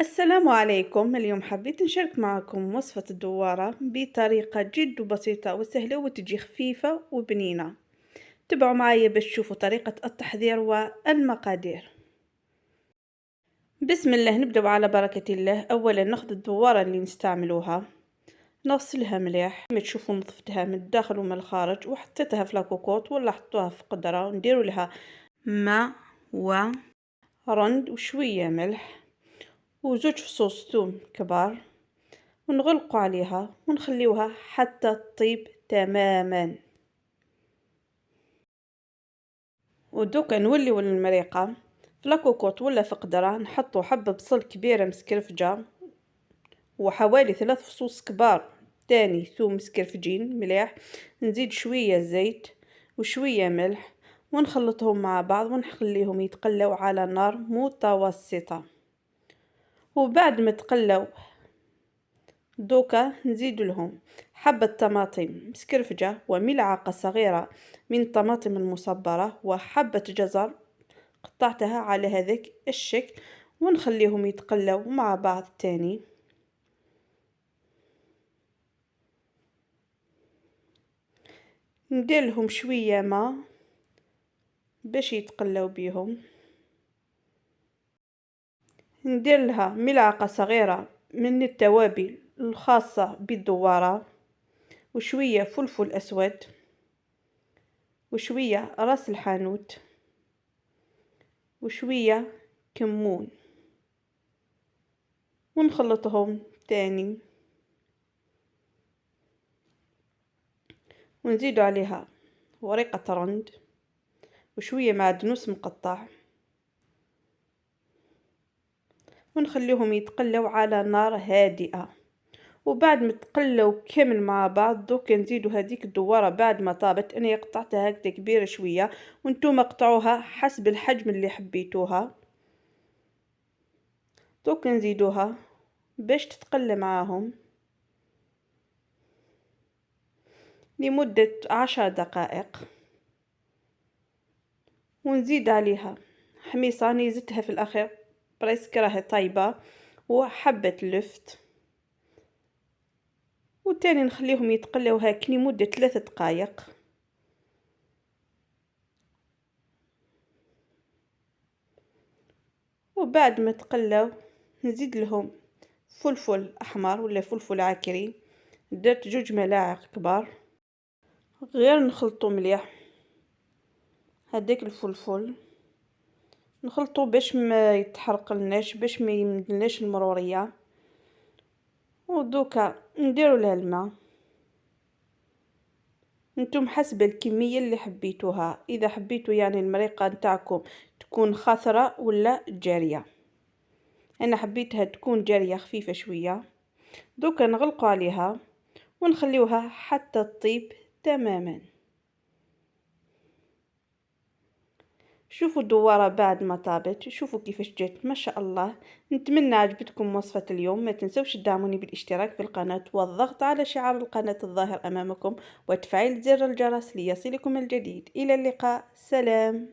السلام عليكم. اليوم حبيت نشارك معكم وصفة الدوارة بطريقة جد بسيطة وسهلة وتجي خفيفة وبنينة. تابعوا معايا باش تشوفوا طريقة التحضير والمقادير. بسم الله، نبدأ على بركة الله. أولا ناخذ الدوارة اللي نستعملوها، نغسلها مليح كما تشوفوا، نظفتها من الداخل ومن الخارج وحطيتها في لاكوكوط ولا حطوها في قدرة، ونديروا لها ماء ورند وشوية ملح وزوج فصوص ثوم كبار، ونغلقوا عليها ونخليوها حتى تطيب تماما. ودوكا نوليو المريقة في لاكوكوط ولا في قدرة، نحطو حبة بصل كبيرة مسكرفجة وحوالي 3 فصوص كبار تاني ثوم مسكرفجين مليح، نزيد شوية زيت وشوية ملح ونخلطهم مع بعض ونخليهم يتقلوا على نار متوسطة. وبعد ما تقلوا دوكا نزيد لهم حبة طماطم مسكرفجة وملعقة صغيرة من الطماطم المصبرة وحبة جزر قطعتها على هذاك الشكل، ونخليهم يتقلوا مع بعض تاني. ندير لهم شوية ماء باش يتقلوا بيهم، ندير لها ملعقة صغيرة من التوابل الخاصة بالدوارة وشوية فلفل أسود وشوية راس الحانوت وشوية كمون، ونخلطهم تاني ونزيد عليها ورقة رند وشوية معدنوس مقطع، ونخليهم يتقلوا على نار هادئة. وبعد ما تقلوا كامل مع بعض دوكا نزيدوا هذيك الدوارة بعد ما طابت، انا قطعتها هكذا كبيرة شوية وانتم قطعوها حسب الحجم اللي حبيتوها. دوكا نزيدوها باش تتقلى معاهم لمدة 10 دقائق، ونزيد عليها حميصة أنا زدتها في الأخير بريسك راهي طيبة وحبة لفت، وتاني نخليهم يتقلوا هاك لمدة 3 دقائق. وبعد ما تقلوا نزيد لهم فلفل أحمر ولا فلفل عكري، درت 2 ملاعق كبار، غير نخلطو مليح هداك الفلفل، نخلطو باش ما يتحرقلناش باش ما يمدلناش المرورية. ودوكا نديرو لها الماء، نتوما حسب الكمية اللي حبيتوها، اذا حبيتو يعني المريقة نتاعكم تكون خاثرة ولا جارية، انا حبيتها تكون جارية خفيفة شوية. دوكا نغلقوا عليها ونخليوها حتى تطيب تماما. شوفوا الدوارة بعد ما طابت، شوفوا كيفاش جات ما شاء الله. نتمنى عجبتكم وصفة اليوم، ما تنسوش تدعموني بالاشتراك في القناة والضغط على شعار القناة الظاهر امامكم وتفعيل زر الجرس ليصلكم الجديد. الى اللقاء، سلام.